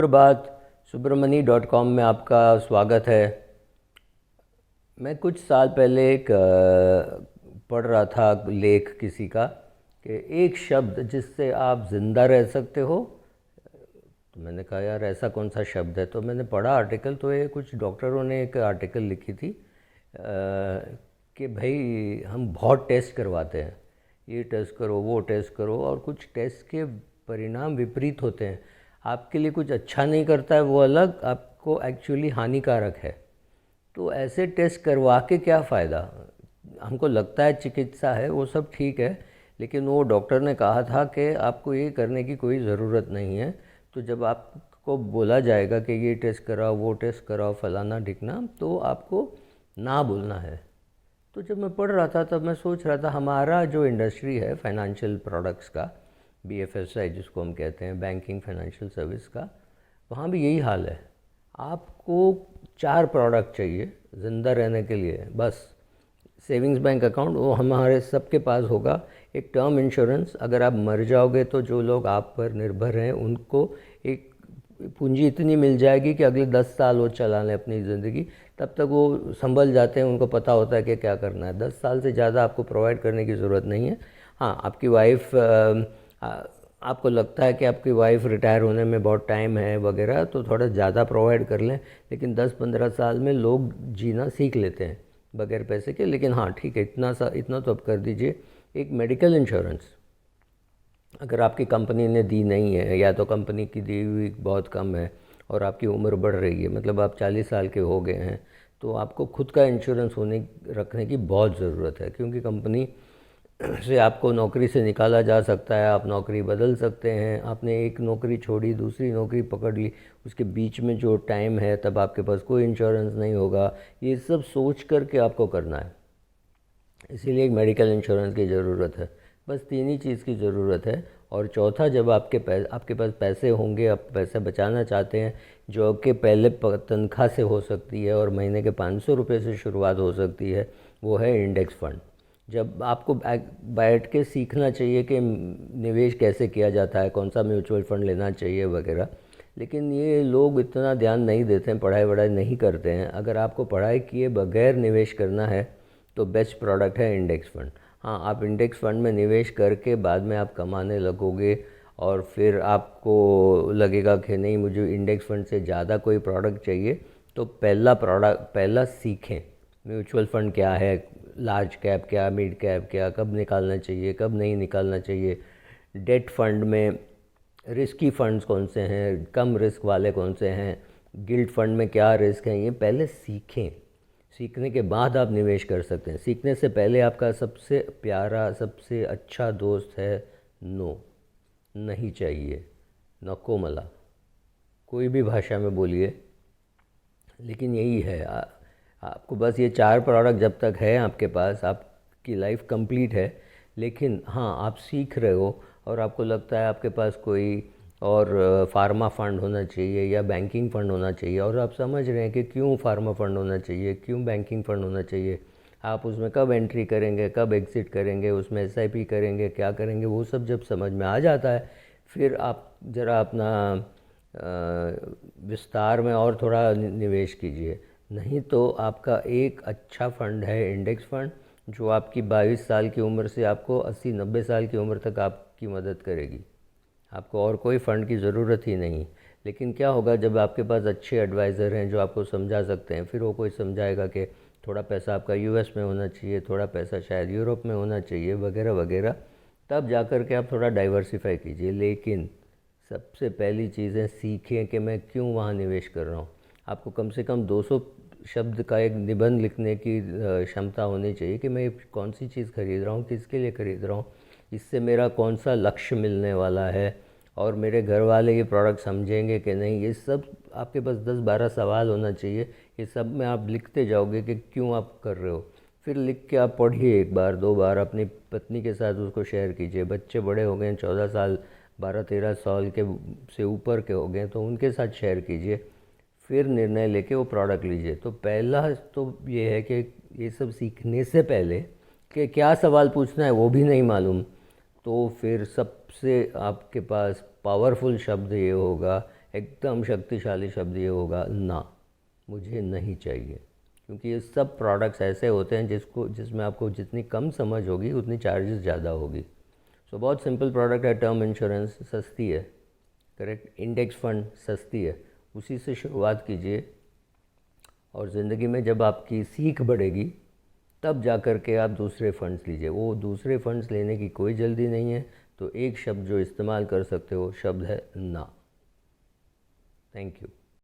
सुप्रभात। सुब्रमणी.com में आपका स्वागत है। मैं कुछ साल पहले एक पढ़ रहा था लेख किसी का कि एक शब्द जिससे आप ज़िंदा रह सकते हो। तो मैंने कहा यार ऐसा कौन सा शब्द है। तो मैंने पढ़ा आर्टिकल, तो ये कुछ डॉक्टरों ने एक आर्टिकल लिखी थी कि भाई हम बहुत टेस्ट करवाते हैं, ये टेस्ट करो वो टेस्ट करो, और कुछ टेस्ट के परिणाम विपरीत होते हैं। आपके लिए कुछ अच्छा नहीं करता है वो अलग, आपको एक्चुअली हानिकारक है। तो ऐसे टेस्ट करवा के क्या फ़ायदा। हमको लगता है चिकित्सा है वो सब ठीक है, लेकिन वो डॉक्टर ने कहा था कि आपको ये करने की कोई ज़रूरत नहीं है। तो जब आपको बोला जाएगा कि ये टेस्ट कराओ वो टेस्ट कराओ फलाना ढिकना, तो आपको ना बोलना है। तो जब मैं पढ़ रहा था तब मैं सोच रहा था हमारा जो इंडस्ट्री है फाइनेंशियल प्रोडक्ट्स का, BFSI जिसको हम कहते हैं, बैंकिंग फाइनेंशियल सर्विस का, वहाँ भी यही हाल है। आपको 4 प्रोडक्ट चाहिए ज़िंदा रहने के लिए बस। सेविंग्स बैंक अकाउंट वो हमारे सबके पास होगा। एक टर्म इंश्योरेंस, अगर आप मर जाओगे तो जो लोग आप पर निर्भर हैं उनको एक पूंजी इतनी मिल जाएगी कि अगले 10 साल वो चला लें अपनी ज़िंदगी। तब तक वो संभल जाते हैं, उनको पता होता है कि क्या करना है। 10 साल से ज़्यादा आपको प्रोवाइड करने की ज़रूरत नहीं है। हाँ, आपकी वाइफ, आपको लगता है कि आपकी वाइफ रिटायर होने में बहुत टाइम है वगैरह, तो थोड़ा ज़्यादा प्रोवाइड कर लें। लेकिन 10-15 साल में लोग जीना सीख लेते हैं बगैर पैसे के। लेकिन हाँ ठीक है, इतना तो अब कर दीजिए। एक मेडिकल इंश्योरेंस अगर आपकी कंपनी ने दी नहीं है, या तो कंपनी की दी हुई बहुत कम है और आपकी उम्र बढ़ रही है, मतलब आप 40 साल के हो गए हैं, तो आपको खुद का इंश्योरेंस रखने की बहुत ज़रूरत है। क्योंकि कंपनी से आपको नौकरी से निकाला जा सकता है, आप नौकरी बदल सकते हैं। आपने एक नौकरी छोड़ी दूसरी नौकरी पकड़ ली, उसके बीच में जो टाइम है तब आपके पास कोई इंश्योरेंस नहीं होगा। ये सब सोच करके आपको करना है। इसीलिए एक मेडिकल इंश्योरेंस की ज़रूरत है। बस 3 ही चीज़ की ज़रूरत है। और चौथा, जब आपके पास पैसे होंगे, आप पैसे बचाना चाहते हैं, जो कि पहले तनख्वाह से हो सकती है और महीने के 500 रुपये से शुरुआत हो सकती है, वो है इंडेक्स फंड। जब आपको बैठ के सीखना चाहिए कि निवेश कैसे किया जाता है, कौन सा म्यूचुअल फंड लेना चाहिए वगैरह, लेकिन ये लोग इतना ध्यान नहीं देते हैं, पढ़ाई वढ़ाई नहीं करते हैं। अगर आपको पढ़ाई किए बगैर निवेश करना है तो बेस्ट प्रोडक्ट है इंडेक्स फंड। हाँ, आप इंडेक्स फंड में निवेश करके बाद में आप कमाने लगोगे, और फिर आपको लगेगा कि नहीं मुझे इंडेक्स फंड से ज़्यादा कोई प्रोडक्ट चाहिए। तो पहला सीखें म्यूचुअल फंड क्या है, लार्ज कैप क्या, मिड कैप क्या, कब निकालना चाहिए कब नहीं निकालना चाहिए। डेट फंड में रिस्की फंड्स कौन से हैं, कम रिस्क वाले कौन से हैं, गिल्ड फंड में क्या रिस्क हैं, ये पहले सीखें। सीखने के बाद आप निवेश कर सकते हैं। सीखने से पहले आपका सबसे प्यारा सबसे अच्छा दोस्त है नो। नहीं चाहिए, नको मला, कोई भी भाषा में बोलिए, लेकिन यही है। आपको बस ये 4 प्रोडक्ट जब तक है आपके पास, आपकी लाइफ कंप्लीट है। लेकिन हाँ, आप सीख रहे हो और आपको लगता है आपके पास कोई और फार्मा फंड होना चाहिए या बैंकिंग फ़ंड होना चाहिए, और आप समझ रहे हैं कि क्यों फार्मा फंड होना चाहिए, क्यों बैंकिंग फ़ंड होना चाहिए, आप उसमें कब एंट्री करेंगे कब एग्ज़िट करेंगे, उसमें SIP करेंगे क्या करेंगे, वो सब जब समझ में आ जाता है, फिर आप ज़रा अपना विस्तार में और थोड़ा निवेश कीजिए। नहीं तो आपका एक अच्छा फ़ंड है इंडेक्स फ़ंड, जो आपकी 22 साल की उम्र से आपको 80-90 साल की उम्र तक आपकी मदद करेगी। आपको और कोई फ़ंड की ज़रूरत ही नहीं। लेकिन क्या होगा जब आपके पास अच्छे एडवाइज़र हैं जो आपको समझा सकते हैं, फिर वो कोई समझाएगा कि थोड़ा पैसा आपका US में होना चाहिए, थोड़ा पैसा शायद यूरोप में होना चाहिए वगैरह वगैरह, तब जा कर के आप थोड़ा डाइवर्सिफाई कीजिए। लेकिन सबसे पहली चीज़ है, सीखें कि मैं क्यों वहाँ निवेश कर रहा हूँ। आपको कम से कम 200 शब्द का एक निबंध लिखने की क्षमता होनी चाहिए कि मैं कौन सी चीज़ खरीद रहा हूँ, किसके लिए खरीद रहा हूँ, इससे मेरा कौन सा लक्ष्य मिलने वाला है, और मेरे घर वाले ये प्रोडक्ट समझेंगे कि नहीं। ये सब आपके पास 10-12 सवाल होना चाहिए। ये सब में आप लिखते जाओगे कि क्यों आप कर रहे हो। फिर लिख के आप पढ़िए, 1 बार 2 बार अपनी पत्नी के साथ उसको शेयर कीजिए। बच्चे बड़े हो गए, 14 साल 12-13 साल के से ऊपर के हो गए, तो उनके साथ शेयर कीजिए। फिर निर्णय लेके वो प्रोडक्ट लीजिए। तो पहला तो ये है कि ये सब सीखने से पहले कि क्या सवाल पूछना है वो भी नहीं मालूम, तो फिर सबसे आपके पास पावरफुल शब्द ये होगा एकदम शक्तिशाली शब्द ये होगा ना, मुझे नहीं चाहिए। क्योंकि ये सब प्रोडक्ट्स ऐसे होते हैं जिसमें आपको जितनी कम समझ होगी उतनी चार्जेस ज़्यादा होगी। सो बहुत सिंपल प्रोडक्ट है, टर्म इंश्योरेंस सस्ती है, करेक्ट, इंडेक्स फंड सस्ती है, उसी से शुरुआत कीजिए। और ज़िंदगी में जब आपकी सीख बढ़ेगी तब जा कर के आप दूसरे फंड्स लीजिए। वो दूसरे फंड्स लेने की कोई जल्दी नहीं है। तो एक शब्द जो इस्तेमाल कर सकते हो शब्द है ना। Thank you.